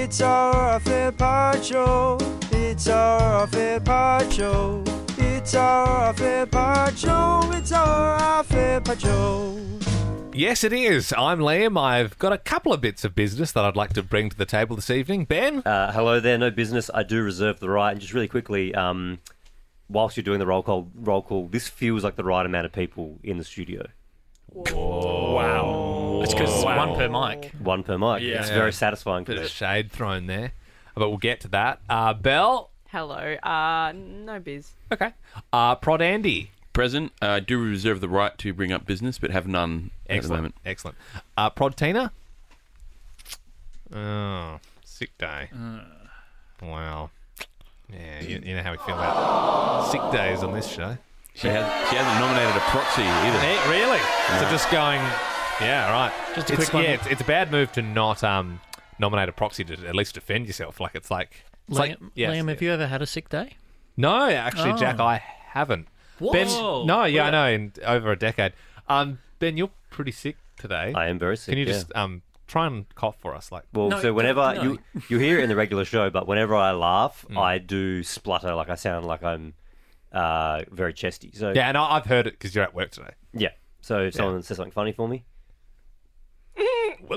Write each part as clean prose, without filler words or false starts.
It's our Fair Part Show. It's our Fair Part Show. It's our Fair Part Show. It's our Fair Part Show. Yes, it is. I'm Liam. I've got a couple of bits of business that I'd like to bring to the table this evening. Ben? Hello there, no business. I do reserve the right. And just really quickly, whilst you're doing the roll call, this feels like the right amount of people in the studio. Wow. It's because one per mic. One per mic. Yeah. It's very satisfying for Bit me. of shade thrown there. But we'll get to that. Belle? Hello. No biz. Okay. Prod Andy? Present. I do reserve the right to bring up business, but have none at the moment. Excellent. Prod Tina? Oh, sick day. Wow. Yeah, you know how we feel about sick days on this show. She hasn't nominated a proxy either. Hey, really? So just going, yeah, right. Just a quick one. Yeah, it's a bad move to not nominate a proxy to at least defend yourself. Like, it's like... Liam, have you ever had a sick day? No, actually, Jack, I haven't. What? Ben, Whoa. no, yeah, I know, in over a decade. Ben, you're pretty sick today. I am very sick. Can you yeah. just try and cough for us? Like, Well, No, so whenever no. you hear it in the regular show, but whenever I laugh, I do splutter, like I sound like I'm very chesty. So yeah, and I've heard it because you're at work today. yeah. So if someone says something funny for me, I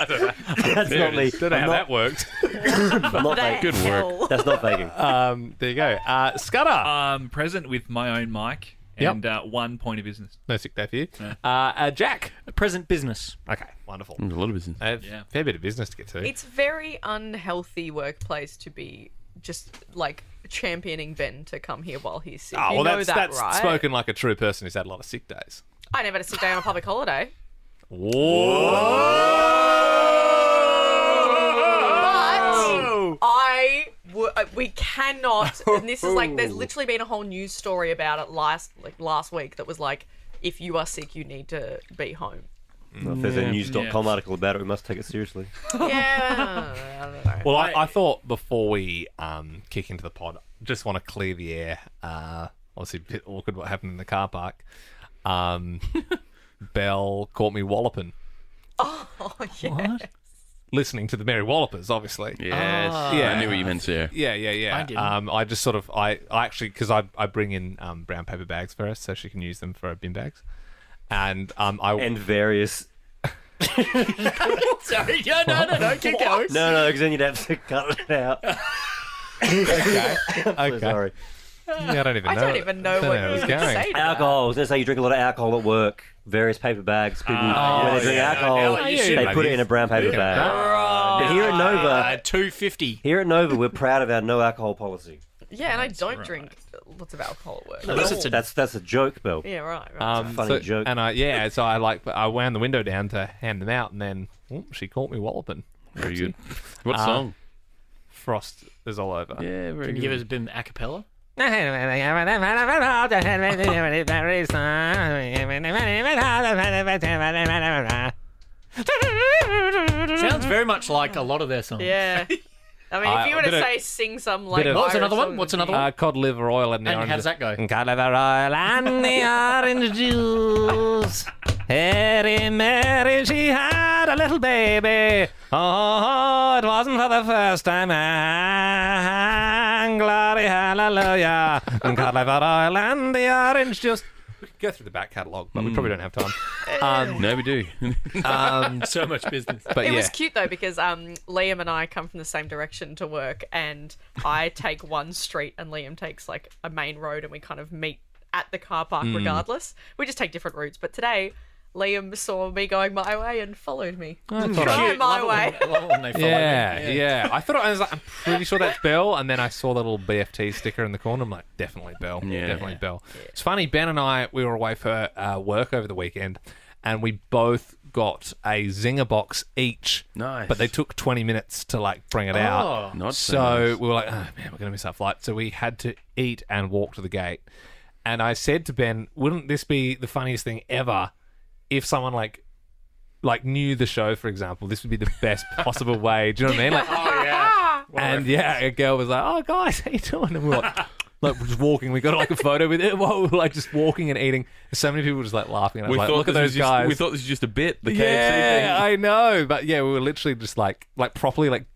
don't know. that's not me. Don't know how that worked. I'm not faking. Good work. That's not faking. There you go. Scudder. Present with my own mic Yep. and 1 point of business. No sick day for you. Jack. Present business. Okay, wonderful. There's a lot of business. Yeah. Fair bit of business to get to. It's very unhealthy workplace to be just like championing Ben to come here while he's sick. Oh, you well, know that's right? spoken like a true person who's had a lot of sick days. I never had a sick day on a public holiday. But we cannot, and this is like, there's literally been a whole news story about it last week that was like, if you are sick, you need to be home. Well, if there's a news.com article about it, we must take it seriously. Yeah, I don't know. Well, I thought before we kick into the pod, just want to clear the air. Obviously, a bit awkward what happened in the car park. Belle caught me walloping. Oh, yeah. Listening to the Merry Wallopers, obviously. Yes. Yeah. I knew what you meant there. Yeah. I didn't. I just sort of, I actually, because I bring in brown paper bags for her so she can use them for her bin bags. And And various... Sorry, no, keep going. No, because then you'd have to cut it out. okay. So sorry. Yeah, I don't even know. I don't even know what it you was would going. say to that. Alcohol. I was going to say you drink a lot of alcohol at work. Various paper bags. People, when they drink alcohol, they put it in a brown paper bag. But here at Nova, $2.50. here at Nova, we're proud of our no alcohol policy. Yeah, and I don't drink lots of alcohol at work. Unless it's a That's a joke, Bill. Yeah, right. funny joke. And I wound the window down to hand them out, and then she caught me walloping. Very good. What song? Frost is all over. Yeah, very Can you good. give us a bit of a cappella? Sounds very much like a lot of their songs. Yeah. I mean, if you were to bit of- say sing some like bit of- What's Irish another one? song, What's it'd another be- one? Cod liver oil and the And orange. how does that go? Cod liver oil and the orange juice. Harry Mary, she had a little baby. Oh, it wasn't for the first time. And glory, hallelujah. And cod liver oil and the orange juice. We could go through the back catalogue, but we probably don't have time. No, we do. So much business. But It yeah. was cute though because Liam and I come from the same direction to work, and I take one street and Liam takes like a main road, and we kind of meet at the car park regardless. We just take different routes. But today, Liam saw me going my way and followed me. Try my way. Love it when they follow Yeah. I thought I was like, I'm pretty sure that's Belle, and then I saw the little BFT sticker in the corner. I'm like, definitely Belle. Yeah. Definitely Belle. It's funny. Ben and I, we were away for work over the weekend, and we both got a Zinger box each. Nice. But they took 20 minutes to like bring it out. Not so So nice. we were like, oh man, we're gonna miss our flight. So we had to eat and walk to the gate. And I said to Ben, wouldn't this be the funniest thing ever if someone like knew the show, for example? This would be the best possible way. Do you know what I mean? Like, Oh, yeah. and yeah, a girl was like, "Oh, guys, how you doing?" And we were like, like just walking. We got like a photo with it while we were like just walking and eating. So many people just like laughing. And I was like, look at those guys. We thought this was just a bit. The KFC Yeah, thing. I know, but yeah, we were literally just like properly like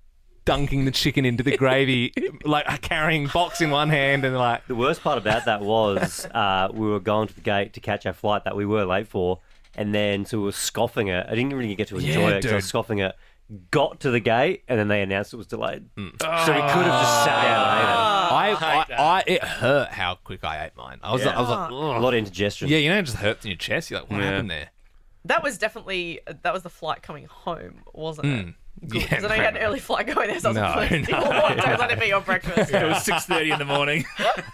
dunking the chicken into the gravy, like carrying box in one hand and like. The worst part about that was we were going to the gate to catch our flight that we were late for, and then so we were scoffing it. I didn't really get to enjoy it because I was scoffing it. Got to the gate, and then they announced it was delayed. So we could have just sat down and ate it. It hurt how quick I ate mine. I was like, A ugh. lot of indigestion. Yeah, you know, it just hurts in your chest. You're like, what happened there? That was the flight coming home, wasn't it? Because Yeah, I know you had an early flight going there, so I was like, don't let it be your breakfast. It was 6:30 in the morning.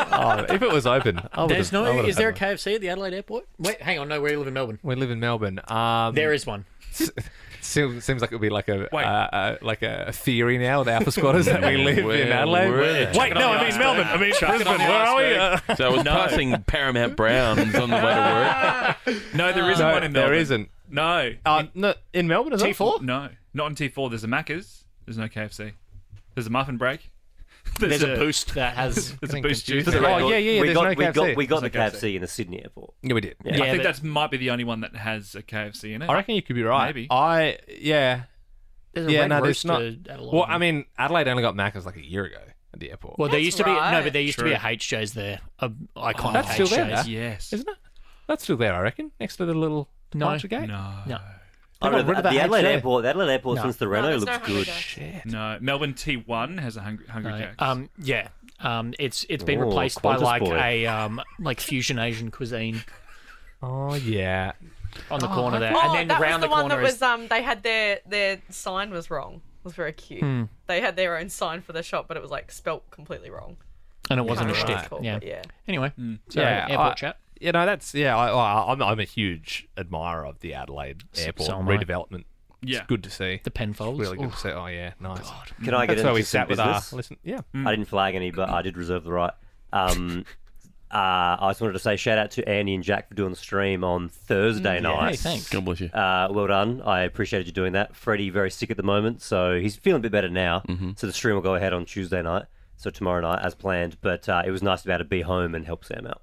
Oh, if it was open, I would've- There's I no. would've Is there a had one. KFC at the Adelaide airport? Wait, hang on. No, we live in Melbourne. We live in Melbourne. There is one. Seems like it would be like Wait. a theory now with Alpha Squatters that we live in Adelaide. Wait, no, I mean Melbourne. I mean Chuck it Brisbane. on the Where are we? iceberg. So I was passing Paramount Browns on the way to work. No, there isn't No, one in Melbourne. there isn't. No. No, in Melbourne is T4? No, not in T4. There's a Macca's. There's no KFC. There's a muffin break. There's a boost that has. There's a boost juice. Oh, yeah, we there's got, no we KFC. got, we got the There's no KFC in the Sydney airport. Yeah, we did. Yeah. I Yeah, think but- that might be the only one that has a KFC in it. I reckon you could be right. Maybe. There's a Yeah, Red no, there's Rooster not. at a lot Well, of I them. mean, Adelaide only got Macca's like a year ago at the airport. Well, there That's used to be right. but there used to be a True. HJ's there, a iconic That's still there, HJ's. Yes. Isn't it? That's still there, I reckon, next to the little departure gate. No. No. Oh, got no, rid of the that Adelaide HJ. airport. The Adelaide airport No. since the No, Renault there's no looks Hungry good. Jack's. Shit. No. Melbourne T1 has a Hungry Jack's. Yeah. It's been Oh, replaced by Qantas like boy. a like fusion Asian cuisine Oh yeah. on the corner there, Oh, and then that round was the the one corner that is was they had their sign was wrong. It was very cute. They had their own sign for the shop, but it was like spelt completely wrong. and it wasn't a Can't remember shtick. what it's Yeah. called, but yeah. Anyway, so Yeah, airport chat. You know, that's I'm a huge admirer of the Adelaide airport so am I. redevelopment. Yeah. It's good to see. The Penfolds. Really good Oof. to see. Oh yeah, nice. Can I get That's where into we some sat with business? listen. Yeah. I didn't flag any, but I did reserve the right. I just wanted to say shout out to Andy and Jack for doing the stream on Thursday Hey, night. thanks. God bless you. Well done. I appreciated you doing that. Freddie very sick at the moment, so he's feeling a bit better now. So the stream will go ahead on Tuesday night, so tomorrow night as planned. But it was nice to be able to be home and help Sam out.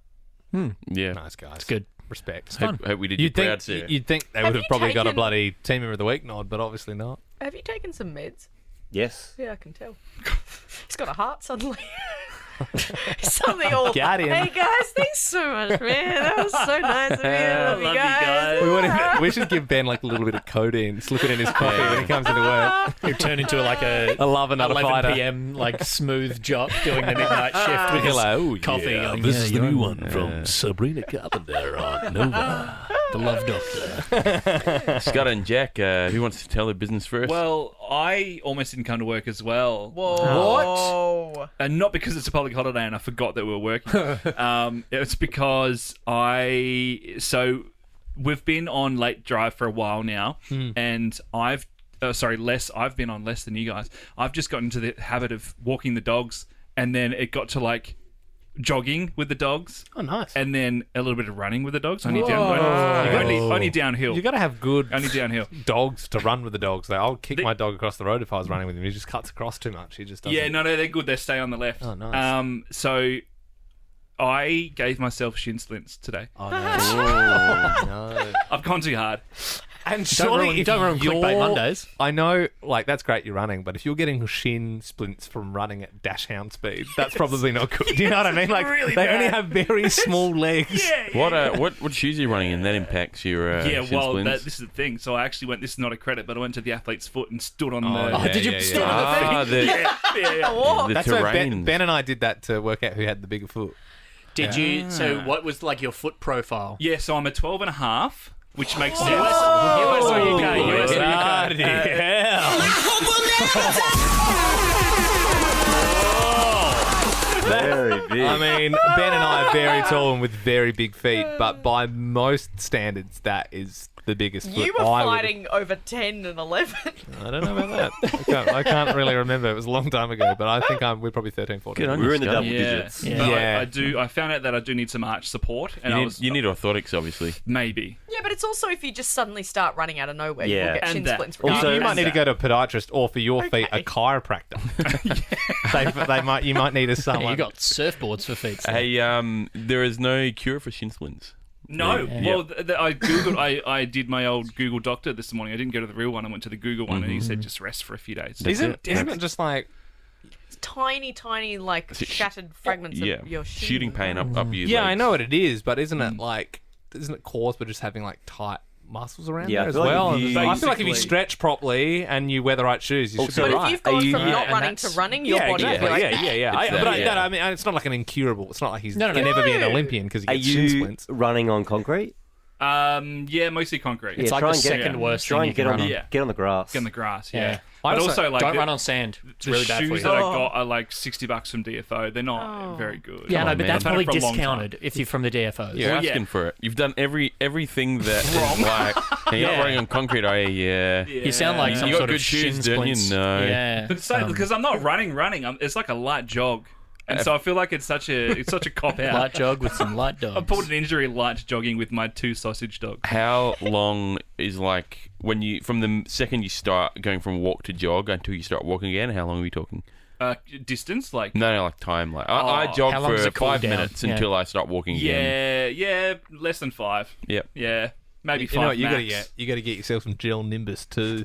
Yeah. Nice guys. It's good. Respect. Hope we did you You'd proud, think Sarah. you'd think they Have would have you probably got a taken- bloody team member of the week nod, but obviously not. Have you taken some meds? Yes. Yeah, I can tell. He's got a heart suddenly. Suddenly all. Got him. Hey guys, thanks so much, man. That was so nice of you. Love you guys. We should give Ben like a little bit of codeine, slip it in his coffee when he comes into work. You turn into like a I love another 11 fighter. p.m. like smooth jock doing the midnight shift with his Hello, coffee. yeah. Going, This yeah, is the you're new on one from Sabrina Carpenter on Nova. The Love Doctor. Scott and Jack, who wants to tell their business first? Well, I almost didn't come to work as well. Whoa. And not because it's a public holiday and I forgot that we were working. It's because we've been on late drive for a while now, and I've been on less than you guys. I've just gotten into the habit of walking the dogs, and then it got to like jogging with the dogs, Oh, nice. and then a little bit of running with the dogs. Only downhill. You got to have good Only downhill. dogs to run with the dogs. Though I'll kick my dog across the road if I was running with him. He just cuts across too much. He just doesn't. Yeah, no, they're good. They stay on the left. Oh, nice. So I gave myself shin splints today. Oh, no. I've gone too hard. And Don't ruin Clickbait Mondays. I know, like, that's great you're running, but if you're getting shin splints from running at dash-hound speed, that's probably not good. Do you know what I mean? Like, Really they bad. only have very small legs. What shoes are you running in? That impacts your Yeah, shin well, splints? this is the thing. So I actually went, this is not a credit, but I went to the athlete's foot and stood on the... yeah, did you yeah, stand yeah. on the the That's where terrain. Ben and I did that to work out who had the bigger foot. Did you? So what was like your foot profile? Yeah, so I'm a 12 and a half, which makes sense. US or UK? US or UK? Bloody hell. Very big. I mean, Ben and I are very tall and with very big feet, but by most standards, that is the biggest foot You were I would- fighting over 10 and 11. I don't know about that. I can't really remember. It was a long time ago, but I think we're probably 13, 14. Good on We were you, in the Scott. double digits. But Yeah. I found out that I do need some arch support, and You need orthotics, obviously. maybe. Yeah, but it's also if you just suddenly start running out of nowhere, you Yeah. will get And shin that. splints. Also- regardless. You might need to go to a podiatrist, or for your feet, a Okay. chiropractor. You might need a someone. You got surfboards for feet. so- Hey, there is no cure for shin splints. No, Yeah. well, I googled. I did my old Google doctor this morning. I didn't go to the real one. I went to the Google one, and he said just rest for a few days. Isn't it just like tiny, like shattered fragments Yeah, of your shin. shooting pain up your Yeah, I legs. know what it is, but isn't it caused by just having like tight muscles around Yeah, I there as feel like well? if you- I feel like if you Basically- stretch properly and you wear the right shoes, you should Also- be But right. if you've gone from Yeah, not and running to that's- running, your yeah, body exactly. will be like, Yeah. I mean, it's not like an incurable. It's not like he's No. never be an Olympian because he Are gets shin you splints. running on concrete? Yeah, mostly concrete. It's Yeah, like try the and get- second worst Try thing you and get can on run the on. Yeah. get on the grass. Get in the grass, yeah. Yeah. But I also, like Don't the, run on sand. It's the really bad for shoes you. that I Oh. got are like $60 from DFO. They're not very good. Yeah, no, on, but man. that's I've had probably it for a long time. discounted if you're from the DFOs. You're Well, yeah. asking for it. You've done everything that is like. Hey, you're not Yeah. running on concrete, are you? Yeah. You sound like some You got sort good of shoes, shin don't you? splints. No. Yeah. But because I'm not running. It's like a light jog, and so I feel like it's such a cop out. Light jog with some light I dogs. pulled an injury light jogging with my 2 sausage dogs. How long is like when you from the second you start going from walk to jog until you start walking again? How long are we talking? Distance, like No, like time. Like I jog How long does for it cool 5 down? minutes Yeah. until I start walking again. yeah, less than 5. Yep. Yeah, maybe You 5 know what? You max. got to get yourself some gel Nimbus too.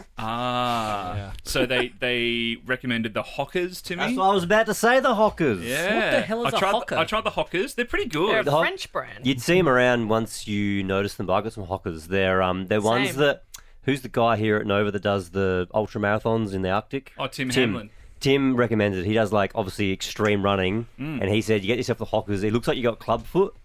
So they recommended the Hockers to me. That's what I was about to say. The Hockers. Yeah. What the hell is I a tried, Hocker? I tried the Hockers. They're pretty They're a good. Hock- French brand. You'd see them around once you notice them. But I got some Hockers. They're ones Same. that. Who's the guy here at Nova that does the ultra marathons in the Arctic? Oh, Tim Hamlin. Tim recommended it. He does like obviously extreme running, and he said you get yourself the Hockers. It looks like you got club foot,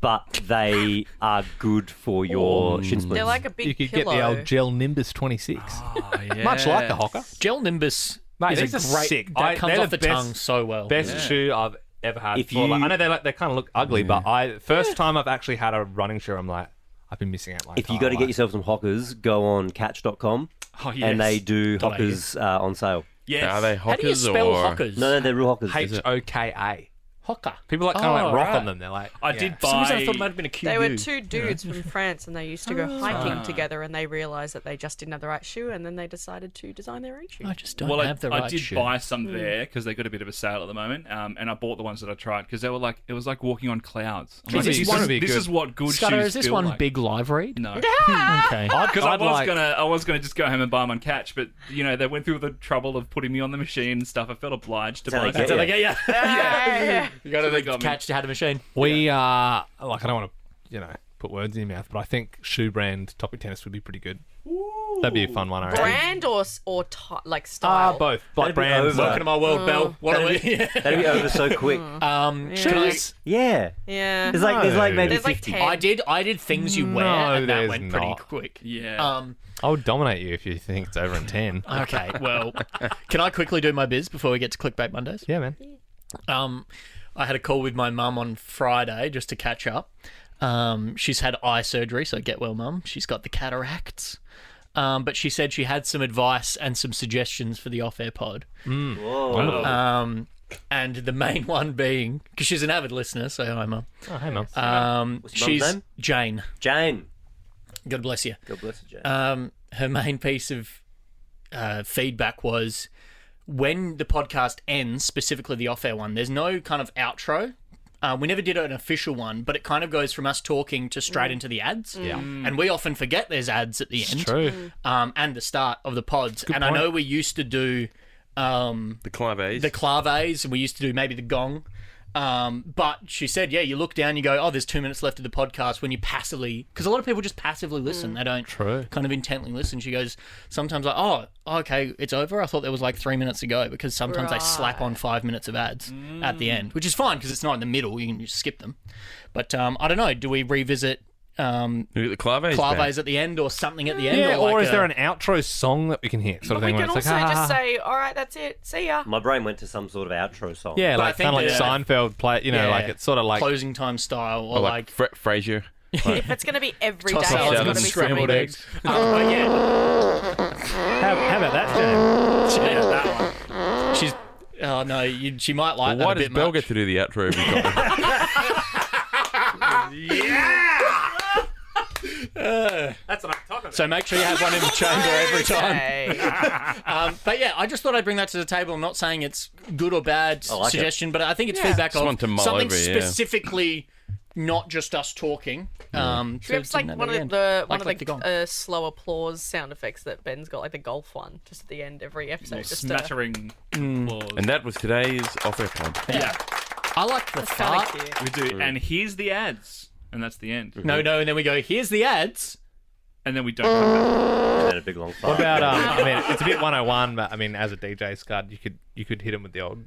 but they are good for your shin splints. They're like a big You could pillow. get the old gel Nimbus 26. Oh, yeah. Much like the Hocker. Gel Nimbus Mate, is these a are great. sick. That comes they're off the the best- tongue so well. Best shoe I've ever had. If for, like, you- I know they kind of look ugly, but first time I've actually had a running shoe, I'm like, I've been missing out. If you got to get yourself some Hockers, go on Catch.com, Oh, yes. and they do .au. Hockers on sale. Yes. Are they How do you Hockers spell or Hockers? No, they're real Hockers. Hoka. Hocker. People like kind of like rock on them. They're like, I yeah. did For some reason, I buy. thought it might have been a QU. They were 2 dudes from France, and they used to go hiking together, and they realised that they just didn't have the right shoe, and then they decided to design their own shoe. I just don't Well, have the right I did shoe. buy some there because they got a bit of a sale at the moment, and I bought the ones that I tried because they were like it was like walking on clouds. I'm Is like, this this, one is, be this good? is what good Scudder, shoes is this feel one like. big live read? No, Okay. because I'd like- I was gonna just go home and buy them on Catch, but they went through the trouble of putting me on the machine and stuff. I felt obliged to That's how buy they them. get So they get you. Yeah. You got to got me. Catch to had a machine. We like I don't want to put words in your mouth, but I think shoe brand Topic Tennis would be pretty good. That'd be a fun one, I reckon. Brand or like style? Both. Like That'd be brands. over. Welcome to my world, Bell. What are we? That'd be over so quick. Can I? Shoes? Yeah. Yeah. There's like maybe There's like 50. 10. I did things you wear, No, and that there's went pretty not. quick. Yeah. I would dominate you if you think it's over in 10. Okay, well, can I quickly do my biz before we get to Clickbait Mondays? Yeah, man. I had a call with my mum on Friday just to catch up. She's had eye surgery, so get well, mum. She's got the cataracts. But she said she had some advice and some suggestions for the off-air pod. Whoa. And the main one being, because she's an avid listener, so hi, mum. Oh, hey, mum. What's your mum's She's name? Jane. Jane. God bless you. God bless you, Jane. Her main piece of feedback was when the podcast ends, specifically the off-air one, there's no kind of outro. We never did an official one, but it kind of goes from us talking to straight into the ads. Yeah. And we often forget there's ads at the end. True. And the start of the pods. And I point. know we used to do The claves. the claves, and we used to do maybe the gong. But she said, yeah, you look down, you go, oh, there's 2 minutes left of the podcast when you passively, because a lot of people just passively listen. They don't True. kind of intently listen. She goes, sometimes like, oh, okay, it's over. I thought there was like 3 minutes to go, because sometimes they slap on 5 minutes of ads at the end, which is fine because it's not in the middle. You can just skip them. But I don't know. Do we revisit The claves. claves at the end or something at the end? Yeah, or like is there an outro song that we can hit? Sort of But we thing can where it's also like, just say, all right, that's it. See ya. My brain went to some sort of outro song. yeah, But I like think kind of like that- Seinfeld play, Yeah. like it's sort of like, closing time style or Or like Frasier. If it's going to be every day, Toss it's salad got to and be scrambled something. eggs. But yeah, How about that, James? yeah, that one. She's. Oh no, she might like Why that a does bit Belle much. get to do the outro every time? That's what I'm talking about. So make sure you have one in the chamber every time. Okay. But yeah, I just thought I'd bring that to the table. I'm not saying it's good or bad like suggestion, but I think it's Yeah. feedback Just of want to mull something over, yeah. specifically, not just us talking. It's like one of Like the gong. the slow applause sound effects that Ben's got, like the golf one, just at the end every episode. Just to, Smattering applause. And that was today's off-air pod. Yeah, I like the that's kind fart. of cute. we do. And here's the ads. And that's the end. No, and then we go, here's the ads. And then we don't come back. And then a big long fart. What about I mean, it's a bit 101, but I mean, as a DJ, Scud, you could hit him with the old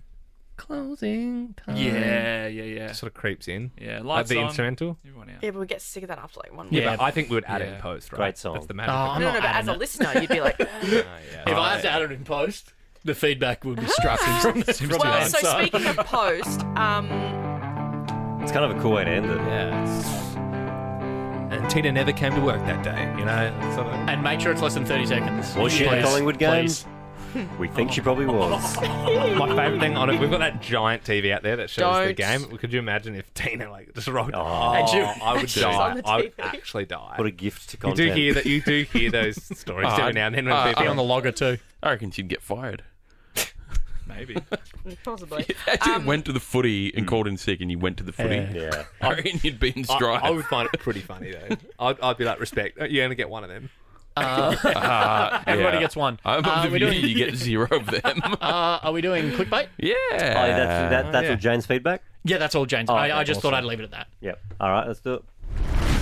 closing time. Yeah. Sort of creeps in. Yeah, Like lights the on. instrumental. Everyone out. Yeah, but we get sick of that after like one Yeah, week. but I think we would add it Yeah. in post, right? Great song. That's the magic. Oh, of I'm it. No, not but as adding a it. listener, you'd be like, Oh, yeah. If I have to add it in post, the feedback will be struck from the well, one so side. speaking of post, It's kind of a cool way to end it. Yeah. And Tina never came to work that day, you know? Sort of. And make sure it's less than 30 seconds. Was she at the Please. Collingwood games? Please. We think she probably was. My favourite thing on it, we've got that giant TV out there that shows the Don't. game. Could you imagine if Tina like just rocked? Oh. Oh, you- I would She was on die. the I would TV. actually die. What a gift to You content. do hear those stories every now and then when people Be on the logger too. I reckon she'd get fired. Maybe. possibly. Actually, went to the footy and called in sick, and you went to the footy. Yeah. I reckon you'd be in strife. I would find it pretty funny though. I'd be like, respect. You only get one of them. Everybody gets one. I'm of the we're view doing- you get 0 of them. Are we doing clickbait? Yeah. Oh, that's yeah. all Jane's feedback? Yeah, that's all, James. Oh, I okay, just thought awesome. I'd leave it at that. Yep. All right, let's do it.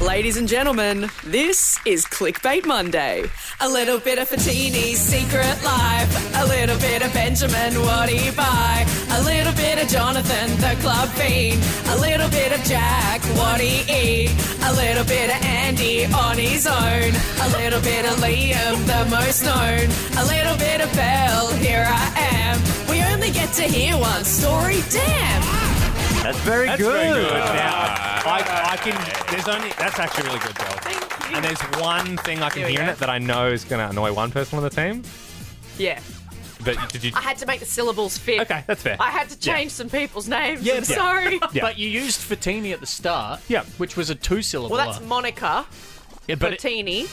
Ladies and gentlemen, this is Clickbait Monday. A little bit of Fatini's secret life. A little bit of Benjamin, what he buy. A little bit of Jonathan, the club fiend. A little bit of Jack, what he eat. A little bit of Andy on his own. A little bit of Liam, the most known. A little bit of Belle, here I am. We only get to hear one story, damn. That's very That's good. very good. Now, I can. There's only. That's actually really good, Belle. Thank you. And there's one thing I can Here we hear in go. it that I know is going to annoy one person on the team. Yeah. But did you? I had to make the syllables fit. Okay, that's fair. I had to change some people's names. Yeah, I'm yeah. sorry. Yeah. But you used Fatini at the start, Yeah. which was a 2-syllable. Well, that's Monica yeah, but it- Bertini.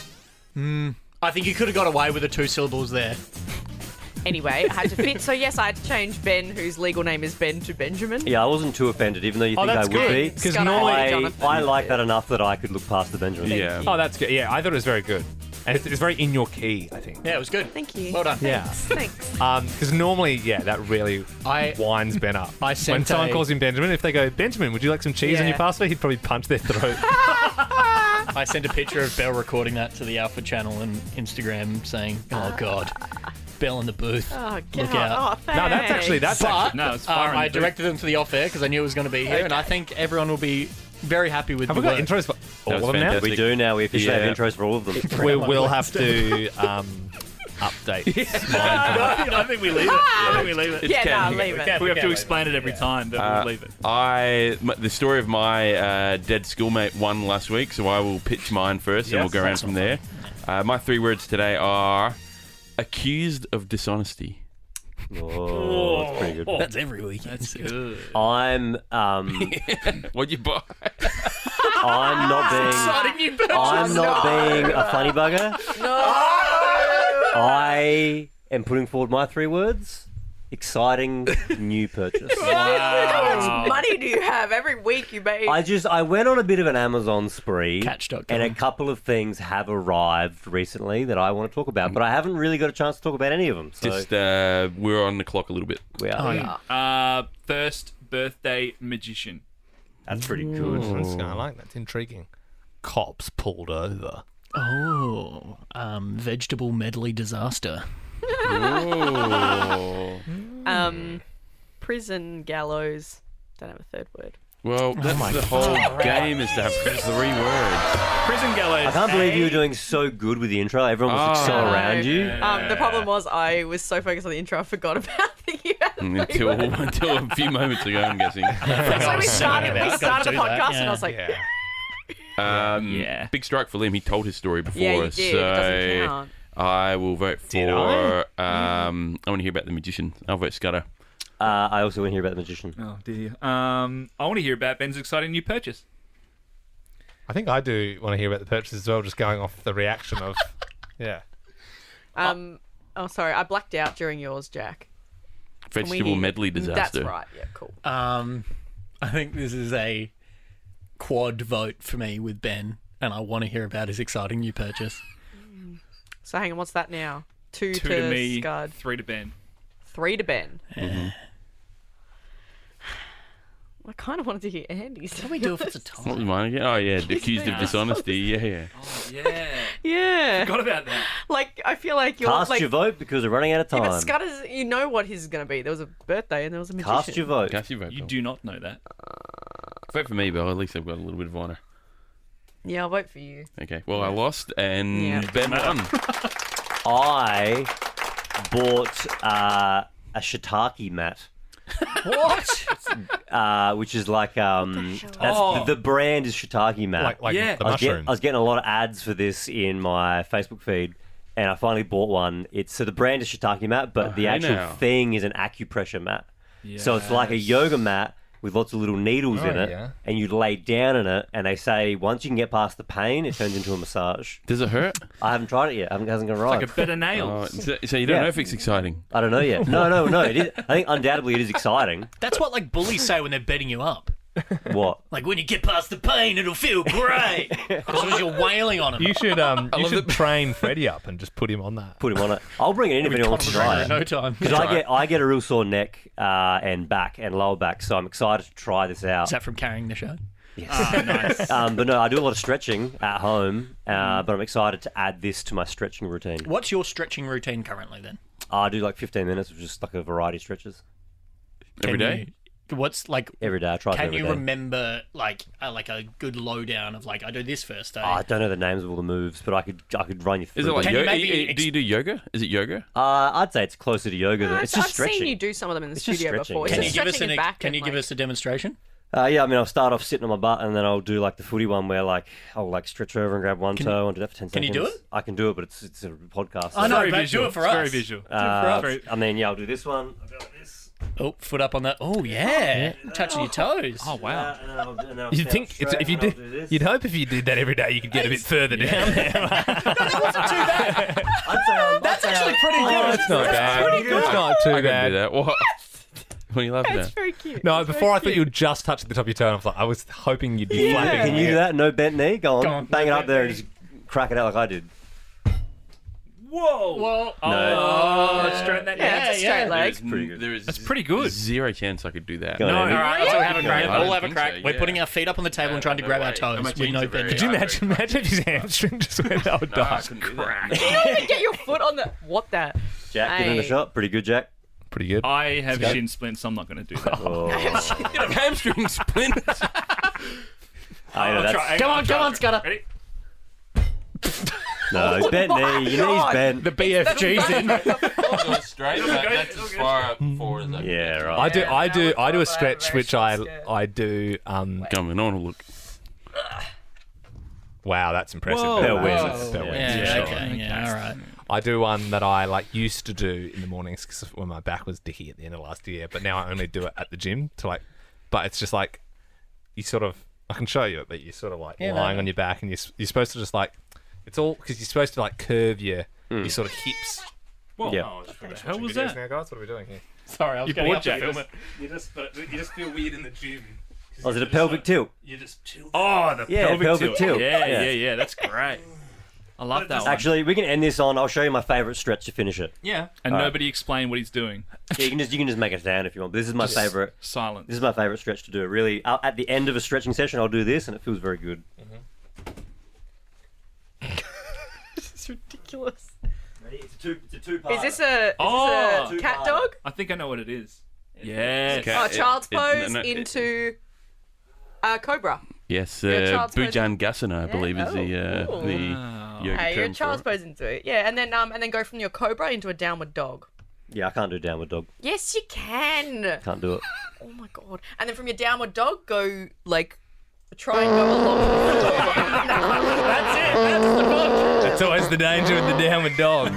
I think you could have got away with the 2 syllables there. Anyway, I had to fit. So, yes, I had to change Ben, whose legal name is Ben, to Benjamin. Yeah, I wasn't too offended, even though you think I that's would good. be. Because Scott, normally, I- I, Jonathan. I like that enough that I could look past the Benjamin. Yeah. oh, that's good. Yeah, I thought it was very good, and it's very in your key. I think. Yeah, it was good. Thank you. Well done. Yeah. Thanks. Because normally, yeah, that really I- winds Ben up. I when sent someone a- calls him Benjamin, if they go, Benjamin, would you like some cheese on Yeah. your pasta? He'd probably punch their throat. I sent a picture of Belle recording that to the Alpha channel and Instagram saying, oh, God, Belle in the booth. Oh, Look God. out. Oh, thanks. No, that's actually But No, it's far in I the booth. directed them to the off-air because I knew it was going to be here, and I think everyone will be very happy with Have the we got work. intros for all was of them now? fantastic. We do now. We officially Yeah. have intros for all of them. We will have to update. mine. I think we leave it. I think we leave it. Yeah, Can- no, leave it. We have to explain it every time, but we'll leave it. The story of my dead schoolmate won last week, so I will pitch mine first, and we'll go around from there. My 3 words today are accused of dishonesty. Oh, that's pretty good. That's every week. That's good. I'm What'd you buy? I'm not being Exciting new purchase. I'm not being a funny bugger. I am putting forward my 3 words. Exciting new purchase. How much money do you have? Every week you make. I went on a bit of an Amazon spree. Catch.com. And a couple of things have arrived recently that I want to talk about, but I haven't really got a chance to talk about any of them. So Just we're on the clock a little bit. we are. First birthday magician. That's pretty good. I like that. It's intriguing. Cops pulled over. Oh, vegetable medley disaster. Prison gallows. Don't have a third word. Well, that's the whole game is to have 3 words. Prison gallows. I can't believe you were doing so good with the intro. Everyone was Oh. so around you. The problem was I was so focused on the intro I forgot about the Until a few moments ago, I'm guessing. So we started the Gotta do podcast that, and I was like, Yeah. Yeah. Big strike for Liam. He told his story before. Yeah, you did. It doesn't So count. I will vote for. Did I? I want to hear about the magician. I'll vote Scudder. I also want to hear about the magician. Oh dear. I want to hear about Ben's exciting new purchase. I think I do want to hear about the purchase as well, just going off the reaction of, yeah. Oh, sorry. I blacked out during yours, Jack. Can we Vegetable hear- medley disaster. That's right. Yeah, cool. I think this is a quad vote for me with Ben, and I want to hear about his exciting new purchase. So hang on, what's that now? 2 2 to me, Scud, 3 to Ben. 3 to Ben. Mm-hmm. I kind of wanted to hear Andy's. What do we do if it's a What tie? was mine again? Oh yeah, accused of dishonesty. Yeah. Yeah. Yeah. Forgot about that. Like, I feel like you're Cast like... your vote because we're running out of Yeah, time. but Scud is... You know what his is going to be. There was a birthday and there was a magician. Cast your vote. Cast your vote. You Bill. do not know that. Vote for me, Bill. At least I've got a little bit of honour. Yeah, I'll vote for you. Okay. Well, I lost, and Yeah. Ben won. I bought a shiitake mat. What? Which is like that's Oh. the brand is shiitake mat. Like Yeah. the I mushroom. was getting a lot of ads for this in my Facebook feed, and I finally bought one. So the brand is shiitake mat, but the hey actual now. thing is an acupressure mat. So it's like a yoga mat with lots of little needles in it, yeah. and you lay down in it, and they say once you can get past the pain, it turns into a massage. Does it hurt? I haven't tried it yet. It hasn't gone right. Like a bit of Oh, nails. so you don't Yeah. know if it's exciting. I don't know yet. No. It is, I think undoubtedly it is exciting. That's what like bullies say when they're beating you up. What? Like when you get past the pain, it'll feel great. Because you're wailing on him. You should train Freddie up and just put him on that. Put him on it. I'll bring it in if anyone wants to try in it. no time. Because I get a real sore neck and back and lower back, so I'm excited to try this out. Is that from carrying the show? Yes. But no, I do a lot of stretching at home, but I'm excited to add this to my stretching routine. What's your stretching routine currently then? I do like 15 minutes of just like a variety of stretches Every day? What's like? every day. I try it Can every you day. remember like a good lowdown of like I do this first day? Oh, I don't know the names of all the moves, but I could run you through. Is it like Can you yoga? maybe Do you do yoga? Is it yoga? I'd say it's closer to yoga than it's just I've stretching. seen you do some of them in the It's just studio stretching. before. Can Can It's you just give us stretching your back Can you and, give like- us a demonstration? Yeah, I mean, I'll start off sitting on my butt, and then I'll do like the footy one where like I'll like stretch over and grab one toe and do that for 10 can seconds. you do it? I can do it, but it's a podcast. I know, Very but visual. do it for It's us. very visual. And then I'll do this one. I'll go like this. Oh, foot up on that. Oh yeah, touching your toes. Oh, wow. And then I'll You'd stand think up straight if you and I'll did, do this. you'd hope if you did that every day, you could get a bit further down there. That's actually pretty good. Oh, it's not bad. It's not too I can do bad. that. What? What are you laughing It's at? very cute. No, It's before very I thought you were just touching the top of your toe, and I was hoping you'd be flapping. Can you do that? No bent knee? Go on. Go on. Bang it up there and just crack it out like I did. Whoa. Well, Oh, straighten that Yeah, it's a straight leg. pretty good. There is That's pretty good. Zero chance I could do that. Go on, no, all Andy. right. Let's all have a crack. I We'll don't have a think crack. so, We're yeah. putting our feet up on the table and trying to no grab our way. toes My with jeans no are very bend. Could you high. imagine if his hamstring just went out No, I dark? couldn't do that. You don't even get your foot on the... What that? Jack, give him a Hey. shot. Pretty good, Jack. Pretty good. I have shin splints, so I'm not going to do that. Oh. You have hamstring splints. I know, that's, Come on, Scudder. Ready? no, he's bent knee. Your knee's bent. The BFG's in. Straight. That's as far forward as I can. Yeah, right. I do a stretch which I do. Coming on a look. Wow, that's impressive. Whoa. Bell Whoa. wins. Bell Yeah. wins. Yeah, Sure. okay, yeah, all right. I do one that I like used to do in the mornings 'cause when my back was dicky at the end of last year, but now I only do it at the gym to like. But it's just like you sort of. I can show you it, but you're sort of like lying on your back, and you're supposed to just like. It's all because you're supposed to like curve your sort of hips. Whoa. Yeah. What the hell was that? Now, guys, what are we doing here? Sorry, I was You getting bored, up to Jack? film it. You just feel weird in the gym. Oh, is it a pelvic tilt? You just chill. Oh, the Yeah, pelvic tilt. Yeah, Yeah. yeah. That's great. I love that one. Actually, we can end this on. I'll show you my favourite stretch to finish it. Yeah. And nobody explain what he's doing. Yeah, you can just make it down if you want. But this is my favourite. Silence. This is my favourite stretch to do. Really, at the end of a stretching session, I'll do this, and it feels very good. It's ridiculous. It's a two-part. Is this a Oh. cat dog? I think I know what it is. Yes. Okay. Oh, child's pose no, into Cobra. Yes, You're a child's Bujan Gasana, I believe, is Oh. the Wow. yoga Hey, you're term child's for it. pose into it. Yeah, and then go from your Cobra into a downward dog. Yeah, I can't do downward dog. Yes, you can. Can't do it. Oh my god! And then from your downward dog, go like Try and go along. That's it. That's the book. That's always the danger with the downward dog.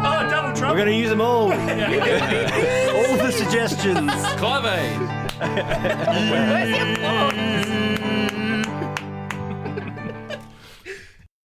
Oh, double trouble. We're going to use them all. All the suggestions. Clive Aid. Where's the applause?